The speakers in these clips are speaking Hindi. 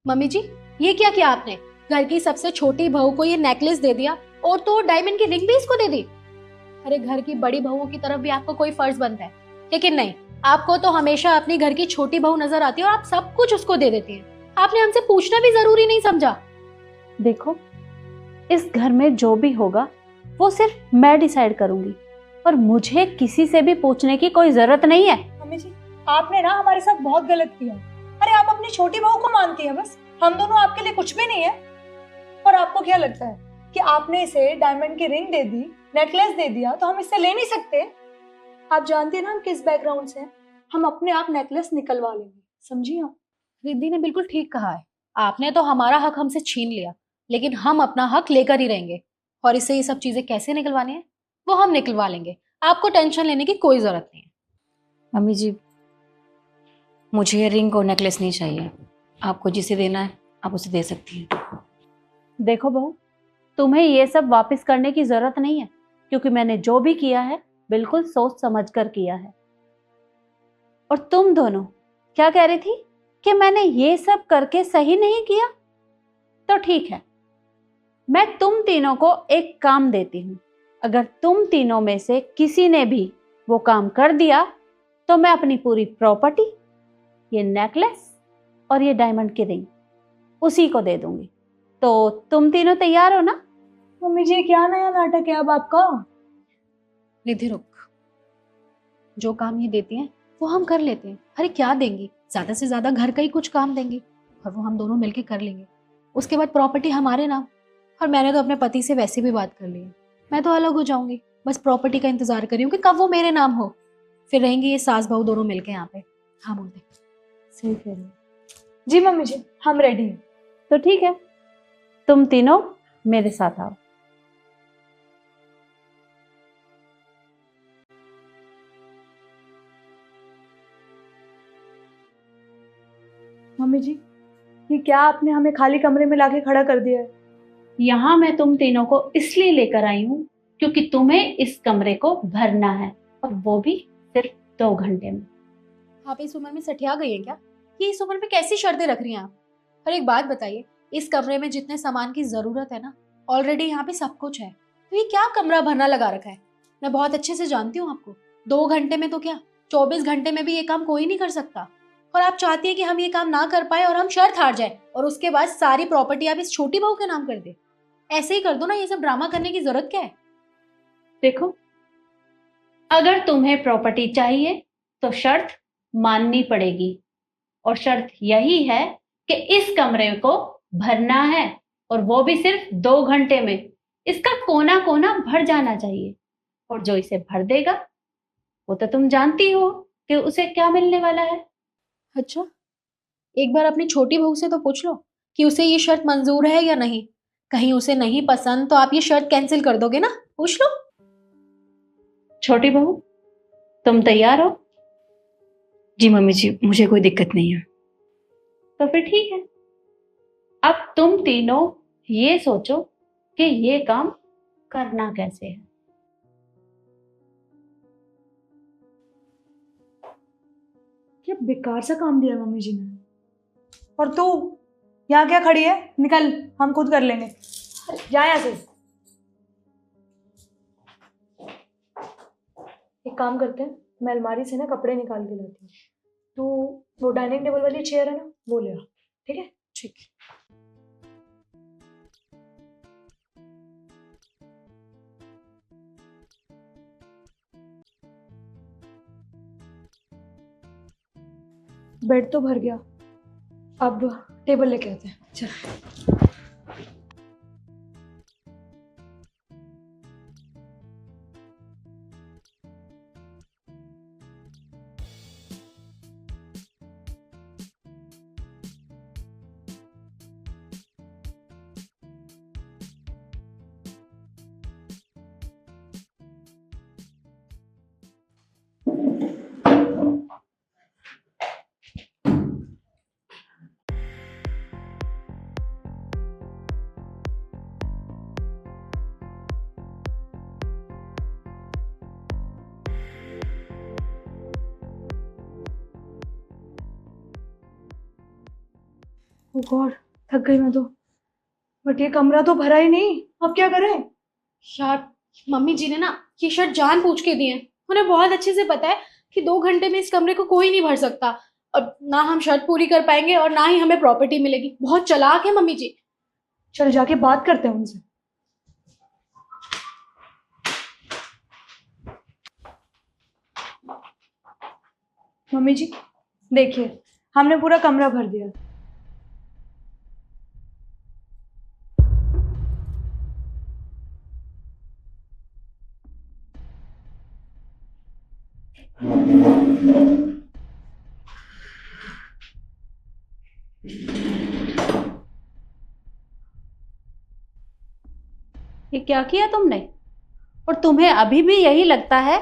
मम्मी जी, ये क्या किया आपने? घर की सबसे छोटी बहू को ये नेकलेस दे दिया और तो डायमंड की रिंग भी इसको दे दी। अरे घर की बड़ी बहुओं की तरफ भी आपको कोई फर्ज बनता है, लेकिन नहीं, आपको तो हमेशा अपनी घर की छोटी बहू नजर आती है और आप सब कुछ उसको दे देती हैं। आपने हमसे पूछना भी जरूरी नहीं समझा। देखो, इस घर में जो भी होगा वो सिर्फ मैं डिसाइड करूंगी और मुझे किसी से भी पूछने की कोई जरूरत नहीं है। मम्मी जी, आपने ना हमारे साथ बहुत गलत किया। अरे आप अपनी छोटी बहू को मानती हैं, बस हम दोनों आपके लिए कुछ भी नहीं है। और आपको क्या लगता है कि आपने इसे डायमंड की रिंग दे दी, नेकलेस दे दिया तो हम इससे ले नहीं सकते? आप जानते हैं ना हम किस बैकग्राउंड से हैं। हम अपने आप नेकलेस निकलवा लेंगे, समझिए आप। रिद्धि ने बिल्कुल ठीक कहा है। आपने तो हमारा हक हमसे छीन लिया, लेकिन हम अपना हक लेकर ही रहेंगे। और इससे ये सब चीजें कैसे निकलवानी है वो हम निकलवा लेंगे। आपको टेंशन लेने की कोई जरूरत नहीं है। मम्मी जी, मुझे ये रिंग और नेकलेस नहीं चाहिए। आपको जिसे देना है आप उसे दे सकती हैं। देखो बहू, तुम्हें ये सब वापस करने की जरूरत नहीं है, क्योंकि मैंने जो भी किया है बिल्कुल सोच समझ कर किया है। और तुम दोनों क्या कह रही थी कि मैंने ये सब करके सही नहीं किया? तो ठीक है, मैं तुम तीनों को एक काम देती हूं। अगर तुम तीनों में से किसी ने भी वो काम कर दिया तो मैं अपनी पूरी प्रॉपर्टी, ये नेकलेस और ये डायमंड की रिंग उसी को दे दूंगी। तो तुम तीनों तैयार हो ना? मम्मी जी, क्या नया नाटक है अब आपका? रिद्धि रुक, जो काम ये देती हैं वो हम कर लेते हैं। अरे क्या देंगी, ज्यादा से ज्यादा घर का ही कुछ काम देंगी और वो हम दोनों मिलके कर लेंगे। उसके बाद प्रॉपर्टी हमारे नाम। और मैंने तो अपने पति से वैसे भी बात कर ली है, मैं तो अलग हो जाऊंगी। बस प्रॉपर्टी का इंतजार कर रही हूँ कि कब वो मेरे नाम हो। फिर रहेंगी ये सास बहू दोनों मिलके यहाँ पे। हाँ बोल दे। सही कह रही है। जी मम्मी जी, हम रेडी हैं। तो ठीक है, तुम तीनों मेरे साथ आओ। मम्मी जी, ये क्या आपने हमें खाली कमरे में लाके खड़ा कर दिया है? यहाँ मैं तुम तीनों को इसलिए लेकर आई हूँ क्योंकि तुम्हें इस कमरे को भरना है, और वो भी सिर्फ 2 घंटे में। आप इस उम्र में सठिया गई है क्या? ये इस उम्र में कैसी शर्तें रख रही हैं आप? और एक बात बताइए, इस कमरे में जितने सामान की जरूरत है ना, ऑलरेडी यहाँ पे सब कुछ है। तो ये क्या कमरा भरना लगा रखा है? मैं बहुत अच्छे से जानती हूँ आपको। 2 घंटे में तो क्या, 24 घंटे में भी ये काम कोई नहीं कर सकता। और आप चाहती है कि हम ये काम ना कर पाए और हम शर्त हार जाए और उसके बाद सारी प्रॉपर्टी आप इस छोटी बहू के नाम कर दे। ऐसे ही कर दो ना, ये सब ड्रामा करने की जरूरत क्या है? देखो, अगर तुम्हें प्रॉपर्टी चाहिए तो शर्त माननी पड़ेगी, और शर्त यही है कि इस कमरे को भरना है, और वो भी सिर्फ 2 घंटे में। इसका कोना कोना भर जाना चाहिए, और जो इसे भर देगा वो तो तुम जानती हो कि उसे क्या मिलने वाला है। अच्छा, एक बार अपनी छोटी बहू से तो पूछ लो कि उसे ये शर्त मंजूर है या नहीं। कहीं उसे नहीं पसंद तो आप ये शर्त कैंसिल कर दोगे ना? पूछ लो। छोटी बहू, तुम तैयार हो? जी मम्मी जी, मुझे कोई दिक्कत नहीं है। तो फिर ठीक है, अब तुम तीनों ये सोचो कि ये काम करना कैसे है। क्या बेकार सा काम दिया है मम्मी जी ने। और तू यहाँ क्या खड़ी है? निकल, हम खुद कर लेंगे। जा यहाँ से। एक काम करते हैं, मैं अलमारी से ना कपड़े निकाल के लाती हूँ। तू वो डाइनिंग टेबल वाली चेयर है ना, वो ले आ। ठीक है? ठीक है। बेड तो भर गया, अब टेबल लेके आते हैं। चल। ओ गॉड, थक गई मैं तो। बट ये कमरा तो भरा ही नहीं, अब क्या करें? यार मम्मी जी ने ना ये शर्ट जान पूछ के दिए हैं। उन्हें बहुत अच्छे से पता है कि 2 घंटे में इस कमरे को कोई नहीं भर सकता, और ना हम शर्त पूरी कर पाएंगे और ना ही हमें प्रॉपर्टी मिलेगी। बहुत चालाक है मम्मी जी। चल जाके बात करते हैं उनसे। मम्मी जी देखिए, हमने पूरा कमरा भर दिया। ये क्या किया तुमने? और तुम्हें अभी भी यही लगता है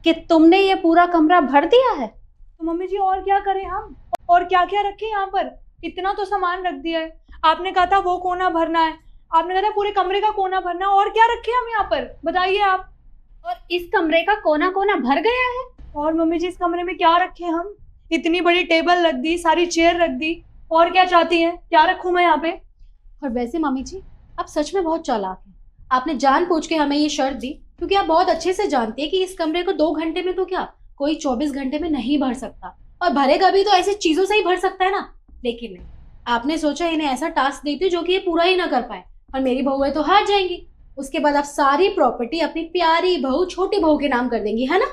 कि तुमने ये पूरा कमरा भर दिया है? तो मम्मी जी और क्या करें हम? और क्या क्या रखें यहाँ पर? इतना तो सामान रख दिया है। आपने कहा था वो कोना भरना है, आपने कहा था पूरे कमरे का कोना भरना है, और क्या रखें हम यहाँ पर, बताइए आप। और इस कमरे का कोना कोना भर गया है। और मम्मी जी इस कमरे में क्या रखें हम? इतनी बड़ी टेबल रख दी, सारी चेयर रख दी, और क्या चाहती हैं? क्या रखूं मैं यहाँ पे? और वैसे मम्मी जी आप सच में बहुत चालाक हैं। आपने जानबूझ के हमें ये शर्त दी क्योंकि आप बहुत अच्छे से जानती है कि इस कमरे को 2 घंटे में तो क्या, कोई 24 घंटे में नहीं भर सकता, और भरेगा भी तो ऐसी चीजों से ही भर सकता है ना। लेकिन नहीं, आपने सोचा इन्हें ऐसा टास्क देती जो कि ये पूरा ही ना कर पाए, और मेरी बहुएं तो हार जाएंगी। उसके बाद आप सारी प्रॉपर्टी अपनी प्यारी बहू, छोटी बहू के नाम कर देंगी, है ना?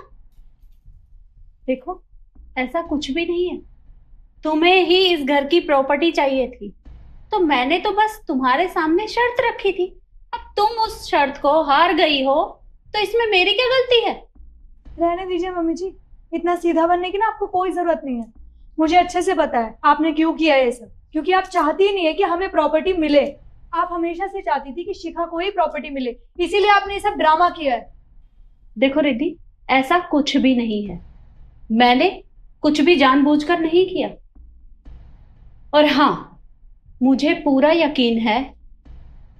देखो, ऐसा कुछ भी नहीं है। तुम्हें ही इस घर की प्रॉपर्टी चाहिए थी, तो मैंने तो बस तुम्हारे सामने शर्त रखी थी। अब तुम उस शर्त को हार गई हो, तो इसमें मेरी क्या गलती है? रहने दीजिए मम्मी जी, इतना सीधा बनने की ना आपको कोई जरूरत नहीं है। मुझे अच्छे से पता है आपने क्यों किया ये सब, क्योंकि आप चाहती ही नहीं है कि हमें प्रॉपर्टी मिले। आप हमेशा से चाहती थी कि शिखा को ही प्रॉपर्टी मिले, इसीलिए आपने ये सब ड्रामा किया है। देखो रिद्धि, ऐसा कुछ भी नहीं है। मैंने कुछ भी जानबूझकर नहीं किया। और हाँ, मुझे पूरा यकीन है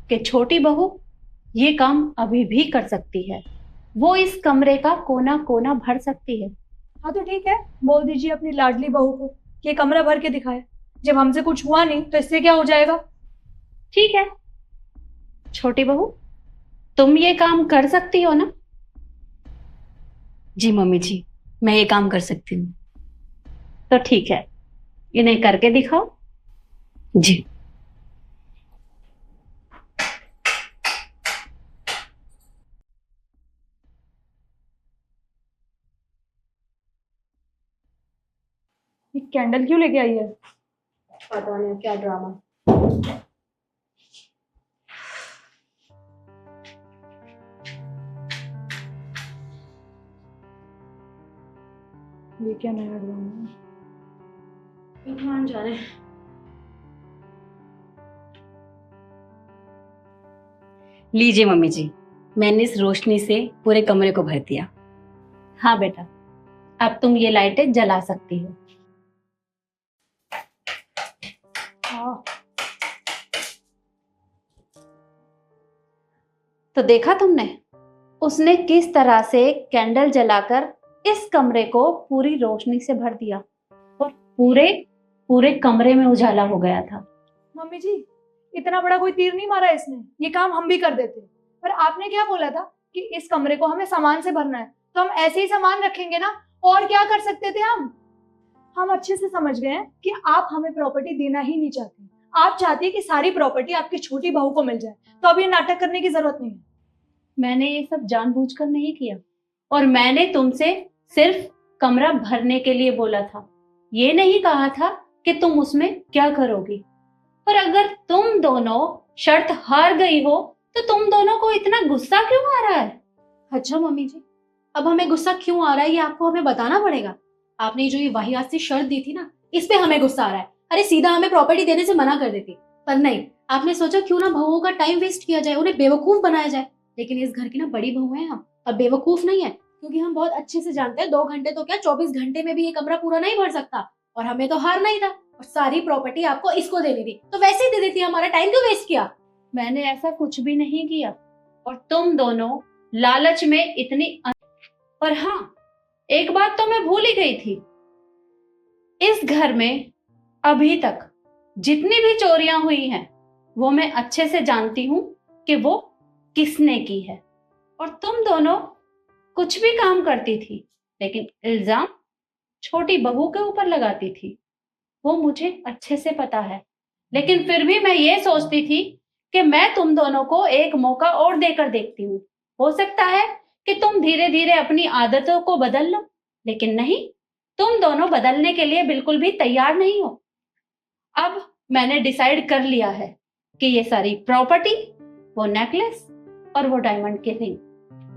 कि छोटी बहू ये काम अभी भी कर सकती है। वो इस कमरे का कोना कोना भर सकती है। हाँ तो ठीक है, बोल दीजिए अपनी लाडली बहू को कि ये कमरा भर के दिखाए। जब हमसे कुछ हुआ नहीं तो इससे क्या हो जाएगा? ठीक है छोटी बहू, तुम ये काम कर सकती हो ना? जी मम्मी जी, मैं ये काम कर सकती हूँ। तो ठीक है, इन्हें करके दिखाओ। जी। ये कैंडल क्यों लेके आई है? पता नहीं क्या ड्रामा। ये क्या नया ड्रामा? भगवान जाने। लीजिए मम्मी जी, मैंने इस रोशनी से पूरे कमरे को भर दिया। हाँ बेटा, अब तुम ये लाइटें जला सकती हो। हाँ तो देखा तुमने, उसने किस तरह से कैंडल जलाकर इस कमरे को पूरी रोशनी से भर दिया, और पूरे पूरे कमरे में उजाला हो गया था। मम्मी जी, इतना बड़ा कोई तीर नहीं मारा इसने, ये काम हम भी कर देते। पर आपने क्या बोला था कि इस कमरे को हमें सामान से भरना है, तो हम ऐसे ही सामान रखेंगे ना, और क्या कर सकते थे हम अच्छे से समझ गए हैं कि आप हमें प्रॉपर्टी देना ही नहीं चाहते। आप चाहती है कि सारी प्रॉपर्टी आपकी छोटी बहू को मिल जाए, तो अब ये नाटक करने की जरूरत नहीं है। मैंने ये सब जानबूझकर नहीं किया, और मैंने तुमसे सिर्फ कमरा भरने के लिए बोला था। ये नहीं कहा था कि तुम उसमें क्या करोगी। पर अगर तुम दोनों शर्त हार गई हो, तो तुम दोनों को इतना गुस्सा क्यों आ रहा है? अच्छा मम्मी जी, अब हमें गुस्सा क्यों आ रहा है ये आपको हमें बताना पड़ेगा। आपने जो ये वाहियात सी शर्त दी थी ना, इस पे हमें गुस्सा आ रहा है। अरे सीधा हमें प्रॉपर्टी देने से मना कर देती, पर नहीं, आपने सोचा क्यों ना बहुओं का टाइम वेस्ट किया जाए, उन्हें बेवकूफ बनाया जाए। लेकिन इस घर की ना बड़ी बहू है हम, अब बेवकूफ नहीं है, क्योंकि हम बहुत अच्छे से जानते हैं 2 घंटे तो क्या 24 घंटे में भी ये कमरा पूरा नहीं भर सकता, और हमें तो हारना ही था, और सारी प्रॉपर्टी आपको इसको देनी थी, तो वैसे ही दे देती। हमारा टाइम क्यों वेस्ट किया? मैंने ऐसा कुछ भी नहीं किया, और तुम दोनों लालच में और हाँ, एक बात तो मैं भूल ही गई थी। इस घर में अभी तक जितनी भी चोरियां हुई हैं वो मैं अच्छे से जानती हूं कि वो किसने की है। और तुम दोनों कुछ भी काम करती थी लेकिन इल्जाम छोटी बहू के ऊपर लगाती थी, वो मुझे अच्छे से पता है। लेकिन फिर भी मैं ये सोचती थी कि मैं तुम दोनों को एक मौका और देकर देखती हूँ, हो सकता है कि तुम धीरे धीरे अपनी आदतों को बदल लो। लेकिन नहीं, तुम दोनों बदलने के लिए बिल्कुल भी तैयार नहीं हो। अब मैंने डिसाइड कर लिया है कि ये सारी प्रॉपर्टी, वो नेकलेस और वो डायमंड की रिंग,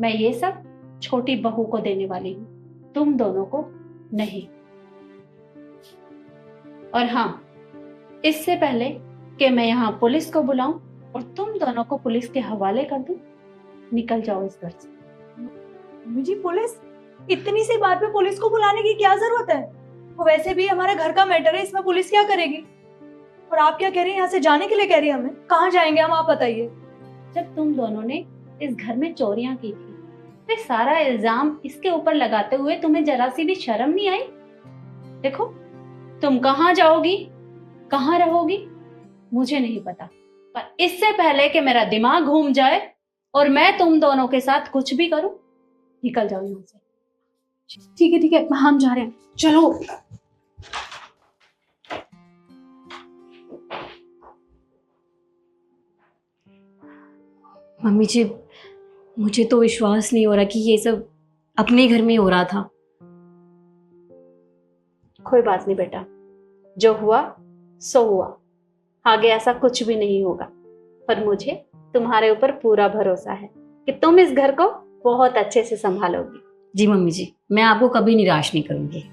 मैं ये सब छोटी बहू को देने वाली हूँ, तुम दोनों को नहीं। और हाँ, इससे पहले कि मैं यहाँ पुलिस को बुलाऊं और तुम दोनों को पुलिस के हवाले कर दूं, निकल जाओ इस घर से। मम्मी जी, पुलिस? इतनी सी बात पे पुलिस को बुलाने की क्या जरूरत है? वो वैसे भी हमारे घर का मैटर है, इसमें पुलिस क्या करेगी? और आप क्या कह रही हैं, यहाँ से जाने के लिए कह रही हैं हमें? कहाँ जाएंगे हम, आप बताइए। जब तुम दोनों ने इस घर में चोरियां की थी, फिर सारा इल्जाम इसके ऊपर लगाते हुए तुम्हें जरा सी भी शर्म नहीं आई? देखो, तुम कहाँ जाओगी, कहाँ रहोगी, मुझे नहीं पता, पर इससे पहले कि मेरा दिमाग घूम जाए और मैं तुम दोनों के साथ कुछ भी करूं, निकल जाओ यहाँ से। ठीक है, हम जा रहे हैं, चलो। मम्मी जी, मुझे तो विश्वास नहीं हो रहा कि ये सब अपने घर में हो रहा था। कोई बात नहीं बेटा, जो हुआ सो हुआ, आगे ऐसा कुछ भी नहीं होगा। पर मुझे तुम्हारे ऊपर पूरा भरोसा है कि तुम इस घर को बहुत अच्छे से संभालोगी। जी मम्मी जी, मैं आपको कभी निराश नहीं करूंगी।